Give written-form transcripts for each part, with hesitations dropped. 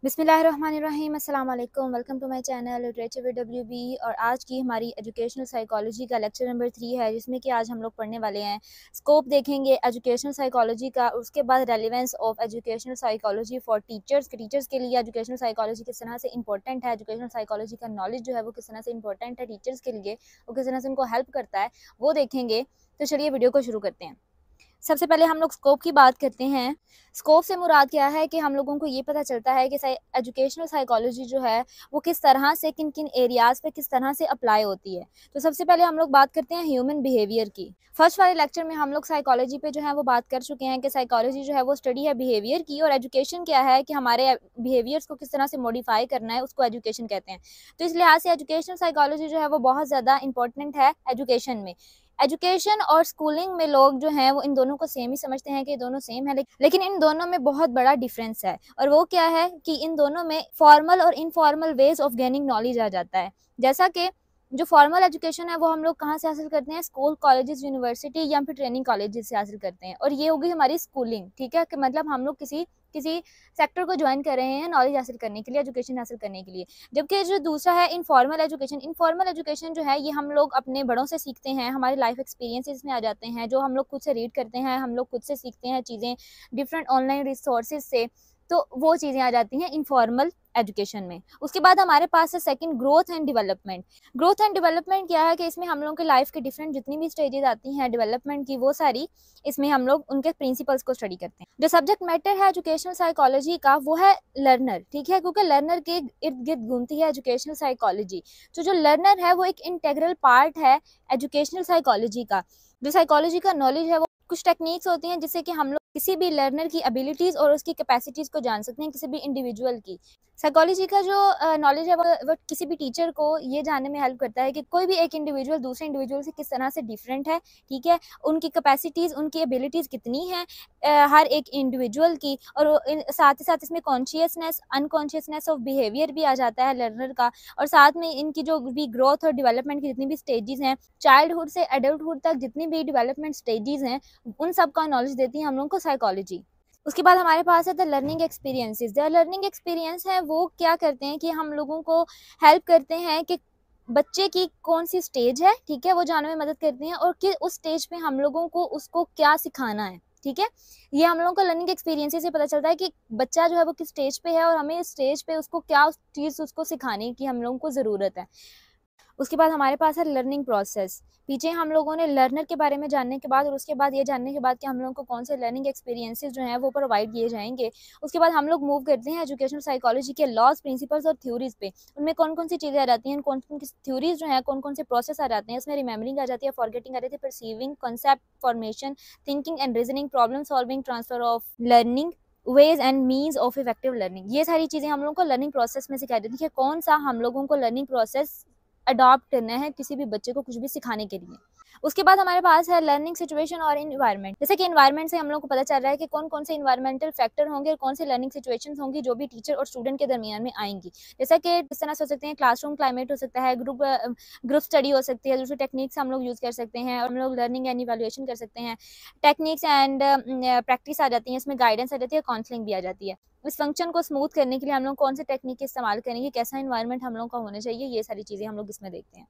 बिस्मिल्लाहिर्रहमानिर्रहीम, अस्सलाम वालेकुम। Welcome to my channel literature with WB। और आज की हमारी एजुकेशनल साइकोलॉजी का लेक्चर नंबर 3 है, जिसमें कि आज हम लोग पढ़ने वाले हैं स्कोप देखेंगे एजुकेशनल साइकोलॉजी का। उसके बाद relevance of educational psychology for teachers के लिए एजुकेशनल साइकोलॉजी किस तरह से इंपॉर्टेंट है, एजुकेशनल साइकोलॉजी का नॉलेज जो है वो किस तरह से इंपॉर्टेंट है टीचर्स के लिए, वो किस तरह से उनको हेल्प करता है, वो देखेंगे। तो चलिए वीडियो को शुरू करते हैं। सबसे पहले हम लोग स्कोप की बात करते हैं। स्कोप से मुराद क्या है कि हम लोगों को ये पता चलता है कि एजुकेशनल साइकोलॉजी जो है वो किस तरह से किन किन एरियाज़ पे किस तरह से अप्लाई होती है। तो सबसे पहले हम लोग बात करते हैं ह्यूमन बिहेवियर की। फर्स्ट वाले लेक्चर में हम लोग साइकोलॉजी पे जो है वो बात कर चुके हैं कि साइकोलॉजी जो है वो स्टडी है बिहेवियर की, और एजुकेशन क्या है कि हमारे बिहेवियर्स को किस तरह से मॉडिफाई करना है, उसको एजुकेशन कहते हैं। तो इस लिहाज से एजुकेशनल साइकोलॉजी जो है वो बहुत ज़्यादा इंपॉर्टेंट है एजुकेशन में। एजुकेशन और स्कूलिंग में लोग जो हैं वो इन दोनों को सेम ही समझते हैं कि दोनों सेम है, लेकिन इन दोनों में बहुत बड़ा डिफरेंस है। और वो क्या है कि इन दोनों में फॉर्मल और informal ways of gaining knowledge आ जाता है। जैसा कि जो फॉर्मल एजुकेशन है वो हम लोग कहाँ से हासिल करते हैं, स्कूल, कॉलेजेस, यूनिवर्सिटी या फिर ट्रेनिंग कॉलेजेस से हासिल करते हैं। और ये होगी हमारी स्कूलिंग, ठीक है, कि मतलब हम लोग किसी किसी सेक्टर को ज्वाइन कर रहे हैं नॉलेज हासिल करने के लिए, एजुकेशन हासिल करने के लिए। जबकि जो दूसरा है इनफॉर्मल एजुकेशन, इनफॉर्मल एजुकेशन जो है ये हम लोग अपने बड़ों से सीखते हैं, हमारे लाइफ एक्सपीरियंसेस में आ जाते हैं, जो हम लोग खुद से रीड करते हैं, हम लोग खुद से सीखते हैं चीज़ें डिफरेंट ऑनलाइन रिसोर्सेज से। तो वो चीज़ें आ जाती हैं इनफॉर्मल एजुकेशन में। उसके बाद हमारे पास है second, growth and development. Growth and development क्या है कि इसमें हम लोगों के लाइफ के डिफरेंट जितनी भी स्टेजेस आती हैं डेवलपमेंट की, वो सारी इसमें हम लोग उनके प्रिंसिपल्स को स्टडी करते हैं। जो सब्जेक्ट मैटर है एजुकेशनल साइकोलॉजी का वो है लर्नर, ठीक है, क्योंकि लर्नर के इर्द गिर्द घूमती है एजुकेशनल साइकोलॉजी। तो जो लर्नर है वो एक इंटेग्रल पार्ट है एजुकेशनल साइकोलॉजी का। जो साइकोलॉजी का नॉलेज है वो कुछ टेक्निक्स होती हैं जिससे कि हम लोग किसी भी लर्नर की एबिलिटीज और उसकी कैपेसिटीज को जान सकते हैं, किसी भी इंडिविजुअल की। साइकोलॉजी का जो नॉलेज है वो किसी भी टीचर को ये जानने में हेल्प करता है कि कोई भी एक इंडिविजुअल दूसरे इंडिविजुअल से किस तरह से डिफरेंट है, ठीक है, उनकी कैपेसिटीज, उनकी एबिलिटीज कितनी हैं हर एक इंडिविजुअल की। और साथ ही साथ इसमें कॉन्शियसनेस, अनकॉन्शियसनेस ऑफ बिहेवियर भी आ जाता है लर्नर का। और साथ में इनकी जो भी ग्रोथ और डेवलपमेंट की जितनी भी स्टेजेस हैं, चाइल्डहुड से एडल्टहुड तक जितनी भी डेवलपमेंट स्टेजेस हैं, उन सब का नॉलेज देती है हम लोगों को साइकोलॉजी। उसके बाद हमारे पास है the learning experiences. The learning experience है वो क्या करते हैं कि हम लोगों को हेल्प करते हैं कि बच्चे की कौन सी स्टेज है, ठीक है, वो जानने में मदद करते हैं, और कि उस स्टेज पे हम लोगों को उसको क्या सिखाना है, ठीक है। ये हम लोगों को लर्निंग एक्सपीरियंसेस से पता चलता है कि बच्चा जो है वो किस स्टेज पे है और हमें इस स्टेज पे उसको क्या उस चीज़ उसको सिखाने की हम लोगों को ज़रूरत है। उसके बाद हमारे पास है लर्निंग प्रोसेस। पीछे हम लोगों ने लर्नर के बारे में जानने के बाद और उसके बाद ये जानने के बाद कि हम लोगों को कौन से लर्निंग एक्सपीरियंसेस जो हैं वो प्रोवाइड किए जाएंगे, उसके बाद हम लोग मूव करते हैं एजुकेशनल साइकोलॉजी के लॉज, प्रिंसिपल्स और थ्योरीज पे। उनमें कौन कौन सी चीज़ें आ जाती हैं, कौन कौन सी थ्योरीज जो हैं, कौन कौन से प्रोसेस आ जाते हैं। इसमें रिमेमरिंग आ जाती है, फॉरगेटिंग आ जाती है, perceiving, concept formation, thinking and reasoning, problem solving, transfer of learning, ways and means of effective learning. ये सारी चीज़ें हम लोगों को लर्निंग प्रोसेस में सिखाई जाती है कि कौन सा हम लोगों को लर्निंग प्रोसेस अडॉप्ट करना है किसी भी बच्चे को कुछ भी सिखाने के लिए। उसके बाद हमारे पास है लर्निंग सिचुएशन और इन्वायरमेंट। जैसे कि इन्वायरमेंट से हम लोग को पता चल रहा है कि कौन कौन से इन्वायरमेंटल फैक्टर होंगे और कौन से लर्निंग सिचुएशंस होंगी जो भी टीचर और स्टूडेंट के दरमियान में आएंगी। जैसा कि इस तरह से हो सकते हैं, क्लासरूम क्लाइमेट हो सकता है, ग्रुप स्टडी हो सकती है, दूसरी टेक्निक्स हम लोग यूज़ कर सकते हैं, और हम लोग लर्निंग एंड इवैल्यूएशन कर सकते हैं। टेक्निक्स एंड प्रैक्टिस आ जाती है, इसमें गाइडेंस आ जाती है, काउंसलिंग भी आ जाती है। इस फंक्शन को स्मूथ करने के लिए हम लोग कौन से टेक्निक इस्तेमाल करेंगे, कैसा इन्वायरमेंट हम लोग का होना चाहिए, ये सारी चीज़ें हम लोग इसमें देखते हैं।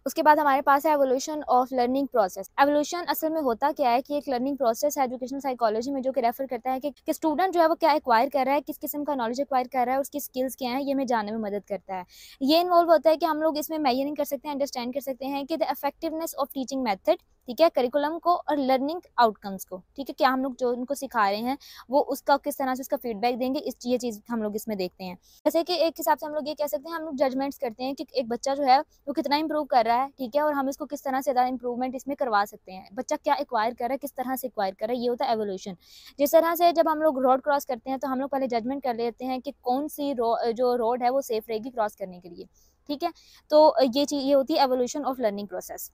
उसके बाद हमारे पास है evolution of learning process. Evolution असल में होता क्या है कि एक लर्निंग प्रोसेस है एजुकेशनल साइकोलॉजी में, जो कि रेफर करता है कि स्टूडेंट जो है वो क्या एक्वायर कर रहा है, किस किस्म का नॉलेज एक्वायर कर रहा है, उसकी स्किल्स क्या हैं, ये हमें जानने में मदद करता है। ये इन्वॉल्व होता है कि हम लोग इसमें मेजरिंग कर सकते हैं, अंडरस्टैंड कर सकते हैं कि the effectiveness of teaching method, ठीक है, करिकुलम को और लर्निंग आउटकम्स को, ठीक है, क्या हम लोग जो उनको सिखा रहे हैं वो उसका किस तरह से उसका फीडबैक देंगे, ये चीज़ हम लोग इसमें देखते हैं। जैसे कि एक हिसाब से हम लोग ये कह सकते हैं, हम लोग जजमेंट्स करते हैं कि एक बच्चा जो है वो कितना इंप्रूव कर रहा है, ठीक है, और हम इसको किस तरह से ज़्यादा इंप्रूवमेंट इसमें करवा सकते हैं, बच्चा क्या एक्वायर कर रहा है, किस तरह से एक्वायर कर रहा है, ये होता है एवोल्यूशन। जिस तरह से जब हम लोग रोड क्रॉस करते हैं तो हम लोग पहले जजमेंट कर लेते हैं कि कौन सी जो रोड है वो सेफ रहेगी क्रॉस करने के लिए, ठीक है। तो ये होती है evolution of learning process.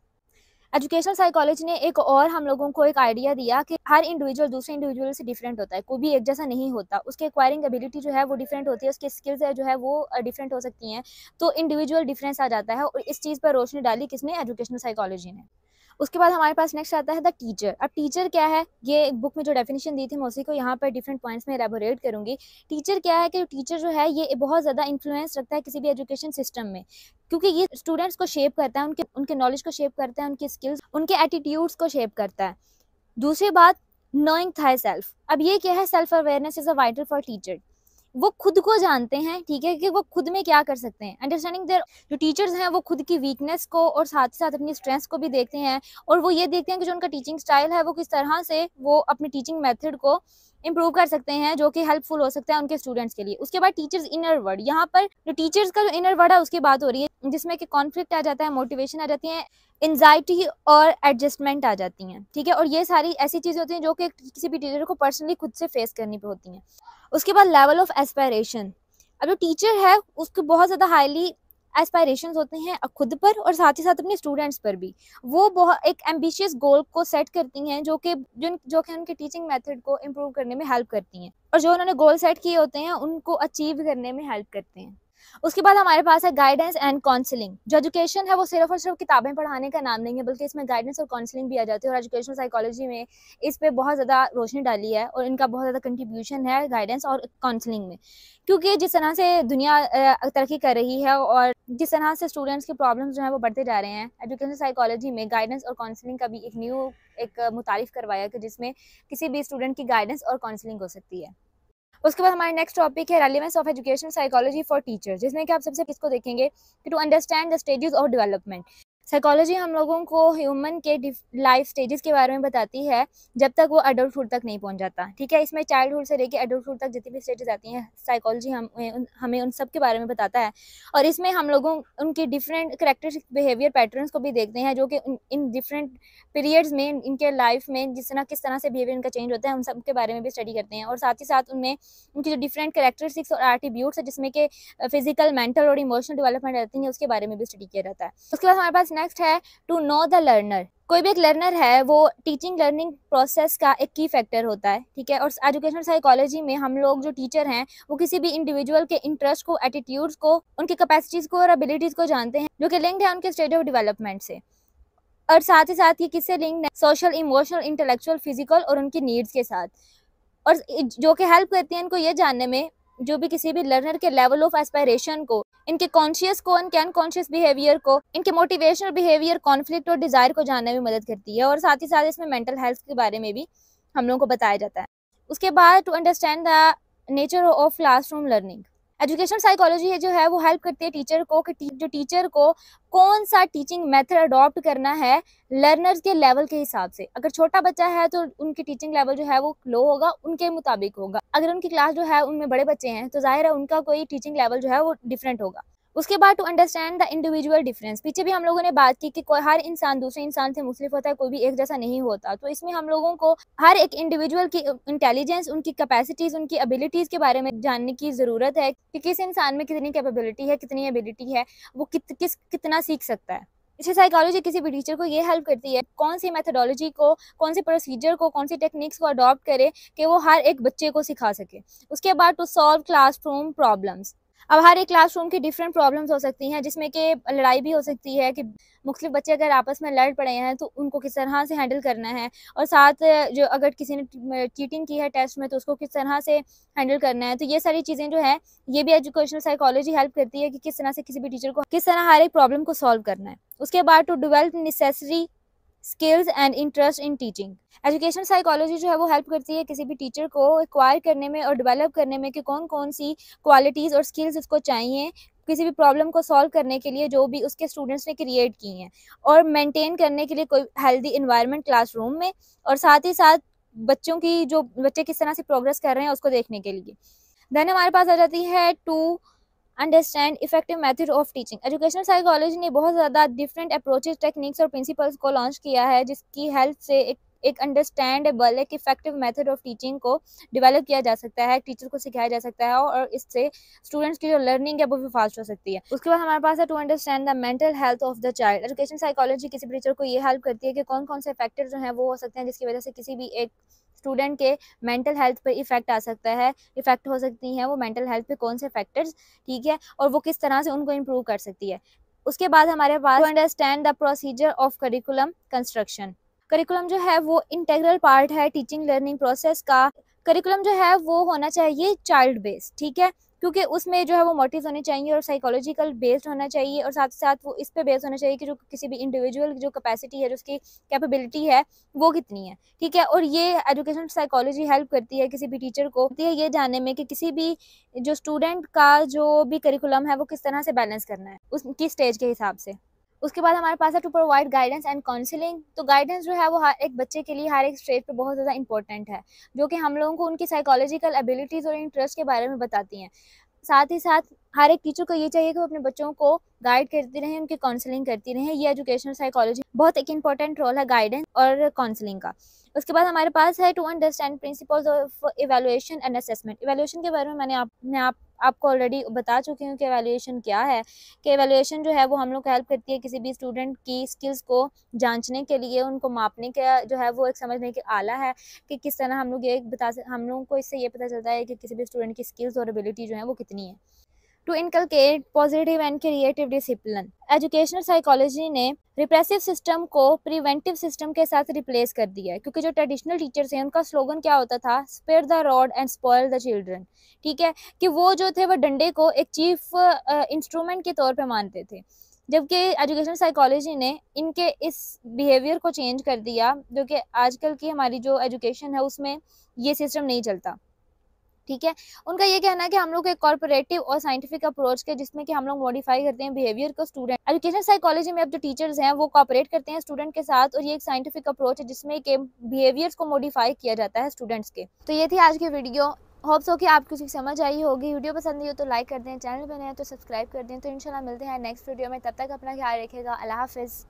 Educational psychology ने एक और हम लोगों को एक आइडिया दिया कि हर इंडिविजुअल दूसरे इंडिविजुअल से डिफरेंट होता है, कोई भी एक जैसा नहीं होता, उसके एक्वायरिंग एबिलिटी जो है वो डिफरेंट होती है, उसकी स्किल्स है जो है वो डिफरेंट हो सकती हैं। तो इंडिविजुअल डिफरेंस आ जाता है, और इस चीज़ पर रोशनी डाली किसने, एजुकेशनल साइकोलॉजी ने। उसके बाद हमारे पास नेक्स्ट आता है द टीचर। अब टीचर क्या है, ये बुक में जो डेफिनेशन दी थी मैं उसी को यहाँ पर डिफरेंट पॉइंट्स में एलेबोरेट करूँगी। टीचर क्या है कि टीचर जो है ये बहुत ज़्यादा इन्फ्लुएंस रखता है किसी भी एजुकेशन सिस्टम में, क्योंकि ये स्टूडेंट्स को शेप करता है, उनके नॉलेज को शेप करता है, उनकी स्किल्स, उनके एटीट्यूड्स को शेप करता है। दूसरी बात, नोइंग थाई सेल्फ। अब ये क्या है, self awareness is a vital for teacher. वो खुद को जानते हैं, ठीक है, कि वो खुद में क्या कर सकते हैं। अंडरस्टैंडिंग देयर, जो टीचर्स हैं वो खुद की वीकनेस को और साथ ही साथ अपनी स्ट्रेंथ्स को भी देखते हैं, और वो ये देखते हैं कि जो उनका टीचिंग स्टाइल है वो किस तरह से वो अपने टीचिंग मेथड को इंप्रूव कर सकते हैं, जो कि हेल्पफुल हो सकता है उनके स्टूडेंट्स के लिए। उसके बाद टीचर्स इनर वर्ड, यहाँ पर जो टीचर्स का जो इनर वर्ड है उसकी बात हो रही है, जिसमें कि कॉन्फ्लिक्ट आ जाता है, मोटिवेशन आ जाती है, एंजाइटी और एडजस्टमेंट आ जाती हैं, ठीक है। और ये सारी ऐसी चीज़ें होती हैं जो कि किसी भी टीचर को पर्सनली खुद से फेस करनी होती हैं। उसके बाद लेवल ऑफ एस्पायरेशन। अब जो टीचर है उसको बहुत ज़्यादा हाईली एस्पायरेशंस होते हैं खुद पर और साथ ही साथ अपने स्टूडेंट्स पर भी। वो बहुत एक एम्बिशियस गोल को सेट करती हैं जो कि उनके टीचिंग मेथड को इम्प्रूव करने में हेल्प करती हैं, और जो उन्होंने गोल सेट किए होते हैं उनको अचीव करने में हेल्प करते हैं। उसके बाद हमारे पास है गाइडेंस एंड काउंसलिंग। जो एजुकेशन है वो सिर्फ और सिर्फ किताबें पढ़ाने का नाम नहीं है, बल्कि इसमें गाइडेंस और काउंसलिंग भी आ जाती है, और एजुकेशनल साइकोलॉजी में इस पे बहुत ज़्यादा रोशनी डाली है, और इनका बहुत ज़्यादा कंट्रीब्यूशन है गाइडेंस और काउंसलिंग में। क्योंकि जिस तरह से दुनिया तरक्की कर रही है और जिस तरह से स्टूडेंट्स के प्रॉब्लम्स जो है वो बढ़ते जा रहे हैं, एजुकेशनल साइकोलॉजी में गाइडेंस और काउंसलिंग का भी एक मुतारिफ करवाया कि जिसमें किसी भी स्टूडेंट की गाइडेंस और काउंसलिंग हो सकती है। उसके बाद हमारा नेक्स्ट टॉपिक है relevance of education psychology for teachers, जिसमें कि आप सबसे किसको देखेंगे कि to understand the stages of development. Psychology हम लोगों को ह्यूमन के लाइफ स्टेजेस के बारे में बताती है जब तक वो अडल्टहुड तक नहीं पहुंच जाता, ठीक है। इसमें चाइल्डहुड से लेकर अडल्टहुड तक जितनी भी स्टेजेस आती हैं, साइकोलॉजी हमें उन सब के बारे में बताता है, और इसमें हम लोगों उनके डिफरेंट करेक्टरिस्टिक बिहेवियर पैटर्न्स को भी देखते हैं, जो कि इन डिफरेंट पीरियड्स में इनके लाइफ में किस तरह से बिहेवियर इनका चेंज होता है, उन सब के बारे में भी स्टडी करते हैं। और साथ ही साथ उनमें उनकी जो डिफरेंट करेक्टरिस्टिक्स और एट्रीब्यूट्स है, जिसमें कि फिजिकल, मेंटल और इमोशनल डेवलपमेंट रहती है, उसके बारे में भी स्टडी किया जाता है। उसके बाद हमारे पास नेक्स्ट है टू नो द लर्नर। कोई भी एक लर्नर है वो टीचिंग लर्निंग प्रोसेस का एक की फैक्टर होता है, ठीक है। और एजुकेशनल साइकोलॉजी में हम लोग जो टीचर हैं वो किसी भी इंडिविजुअल के इंटरेस्ट को, एटीट्यूड्स को, उनकी कैपेसिटीज को और एबिलिटीज को जानते हैं, जो कि लिंक्ड है उनके स्टेज ऑफ डेवलपमेंट से। और साथ ही साथ ये किससे लिंक्ड है, सोशल, इमोशनल, इंटेलेक्चुअल, फिजिकल और उनकी नीड्स के साथ, और जो कि हेल्प करती है इनको ये जानने में, जो भी किसी भी लर्नर के लेवल ऑफ एस्पायरेशन को, इनके कॉन्शियस को, इनके अनकॉन्शियस बिहेवियर को, इनके मोटिवेशनल बिहेवियर, कॉन्फ्लिक्ट और डिजायर को जानने में मदद करती है। और साथ ही साथ इसमें मेंटल हेल्थ के बारे में भी हम लोगों को बताया जाता है। उसके बाद to understand the nature of classroom learning. Education psychology है जो है वो हेल्प करती है टीचर को कि जो टीचर को कौन सा टीचिंग मेथड अडॉप्ट करना है लर्नर्स के लेवल के हिसाब से। अगर छोटा बच्चा है तो उनकी टीचिंग लेवल जो है वो लो होगा, उनके मुताबिक होगा। अगर उनकी क्लास जो है उनमें बड़े बच्चे हैं तो जाहिर है उनका कोई टीचिंग लेवल जो है वो डिफरेंट होगा। उसके बाद to understand the individual difference. पीछे भी हम लोगों ने बात की कि कोई हर इंसान दूसरे इंसान से मुख्तलिफ होता है, कोई भी एक जैसा नहीं होता। तो इसमें हम लोगों को हर एक इंडिविजुअल की इंटेलिजेंस, उनकी कैपेसिटीज, उनकी एबिलिटीज के बारे में जानने की ज़रूरत है कि किस इंसान में कितनी कैपेबिलिटी है, कितनी एबिलिटी है, वो कितना सीख सकता है। इसे साइकोलॉजी किसी भी टीचर को ये हेल्प करती है कौन सी मेथडोलॉजी को, कौन सी प्रोसीजर को, कौन सी टेक्निक्स को अडॉप्ट करे कि वो हर एक बच्चे को सिखा सके। उसके बाद टू सॉल्व क्लासरूम प्रॉब्लम्स। अब हर एक क्लासरूम की डिफरेंट प्रॉब्लम्स हो सकती हैं, जिसमें कि लड़ाई भी हो सकती है कि मुख्तलिफ बच्चे अगर आपस में लड़ पड़े हैं तो उनको किस तरह से हैंडल करना है, और साथ जो अगर किसी ने चीटिंग की है टेस्ट में तो उसको किस तरह से हैंडल करना है। तो ये सारी चीज़ें जो है ये भी एजुकेशनल साइकोलॉजी हेल्प करती है कि किस तरह से किसी भी टीचर को किस तरह हर एक प्रॉब्लम को सॉल्व करना है। उसके बाद to develop necessary skills and interest in teaching. Education psychology जो है वो हेल्प करती है किसी भी टीचर को एक्वायर करने में और डेवलप करने में कि कौन कौन सी क्वालिटीज़ और स्किल्स उसको चाहिए किसी भी प्रॉब्लम को सॉल्व करने के लिए जो भी उसके स्टूडेंट्स ने क्रिएट की हैं, और मेंटेन करने के लिए कोई हेल्दी इन्वायरमेंट क्लासरूम में, और साथ ही साथ बच्चे किस तरह से प्रोग्रेस कर रहे हैं उसको देखने के लिए। देन हमारे पास आ जाती है to understand effective method of teaching. Educational psychology ने बहुत ज़्यादा डिफरेंट अप्रोचेस, टेक्निक्स और प्रिंसिपल्स को लॉन्च किया है, जिसकी हेल्प से एक अंडरस्टैंडेबल, एक इफेक्टिव मेथड ऑफ टीचिंग को डेवलप किया जा सकता है, टीचर को सिखाया जा सकता है, और इससे स्टूडेंट्स की जो लर्निंग है वो भी फास्ट हो सकती है। उसके बाद हमारे पास है to understand the mental health of the child. Education psychology किसी टीचर को ये हेल्प करती है कि कौन कौन से फैक्टर जो हैं वो हो सकते हैं जिसकी वजह से किसी भी एक स्टूडेंट के मेंटल हेल्थ पर इफेक्ट आ सकता है, इफेक्ट हो सकती हैं वो मेंटल हेल्थ पे कौन से फैक्टर्स, ठीक है, और वो किस तरह से उनको इम्प्रूव कर सकती है। उसके बाद हमारे पास to understand the procedure of curriculum construction. Curriculum जो है वो इंटेग्रल पार्ट है टीचिंग लर्निंग प्रोसेस का। करिकुलम जो है वो होना चाहिए चाइल्ड बेस्ड, ठीक है, क्योंकि उसमें जो है वो मोटिव्स होने चाहिए और साइकोलॉजिकल बेस्ड होना चाहिए, और साथ साथ वो इस पे बेस्ड होना चाहिए कि जो किसी भी इंडिविजुअल की जो कैपेसिटी है, जो उसकी कैपेबिलिटी है वो कितनी है, ठीक है। और ये एजुकेशन साइकोलॉजी हेल्प करती है किसी भी टीचर को ये जानने में कि किसी भी जो स्टूडेंट का जो भी करिकुलम है वो किस तरह से बैलेंस करना है उसकी स्टेज के हिसाब से। उसके बाद हमारे पास है to provide guidance and counselling. तो गाइडेंस जो है वो हर एक बच्चे के लिए हर एक स्टेज पे बहुत ज़्यादा इंपॉर्टेंट है, जो कि हम लोगों को उनकी साइकोलॉजिकल एबिलिटीज़ और इंटरेस्ट के बारे में बताती हैं। साथ ही साथ हर एक टीचर को ये चाहिए कि वो अपने बच्चों को गाइड करती रहें, उनकी काउंसलिंग करती रहें। ये एजुकेशनल साइकोलॉजी बहुत एक इंपॉर्टेंट रोल है गाइडेंस और काउंसलिंग का। उसके बाद हमारे पास है to understand principles of evaluation and assessment. Evaluation के बारे में मैंने आपको ऑलरेडी बता चुकी हूँ कि इवैल्यूएशन क्या है। कि इवैल्यूएशन जो है वो हम लोग को हेल्प करती है किसी भी स्टूडेंट की स्किल्स को जांचने के लिए, उनको मापने का जो है वो एक समझने की आला है कि किस तरह हम लोगों को इससे ये पता चलता है कि किसी भी स्टूडेंट की स्किल्स और एबिलिटी जो है वो कितनी है। To inculcate positive and creative discipline. Educational psychology ने रिप्रेसिव सिस्टम को प्रिवेंटिव सिस्टम के साथ रिप्लेस कर दिया है, क्योंकि जो ट्रेडिशनल टीचर्स हैं उनका स्लोगन क्या होता था, spare the rod and spoil the children, ठीक है, कि वो जो थे वो डंडे को एक चीफ इंस्ट्रूमेंट के तौर पे मानते थे। जबकि एजुकेशनल साइकोलॉजी ने इनके इस बिहेवियर को चेंज कर दिया, जो कि आजकल की हमारी जो एजुकेशन है उसमें ये सिस्टम नहीं चलता, ठीक है। उनका ये कहना है कि हम लोग एक कॉर्पोरेटिव और साइंटिफिक अप्रोच के जिसमें कि हम लोग मॉडिफाई करते हैं बिहेवियर को स्टूडेंट। एजुकेशन साइकोलॉजी में अब जो टीचर्स हैं वो कॉपरेट करते हैं स्टूडेंट के साथ, और ये एक साइंटिफिक अप्रोच है जिसमें कि बिहेवियर्स को मॉडिफाई किया जाता है स्टूडेंट्स के। तो ये थी आज की वीडियो। होप्स हो कि आपको कुछ समझ आई होगी। वीडियो पसंद आई हो तो लाइक कर दें, चैनल पर नए हैं तो सब्सक्राइब कर दें। तो इंशाल्लाह मिलते हैं नेक्स्ट वीडियो में, तब तक अपना ख्याल रखिएगा। अल्लाह हाफिज़।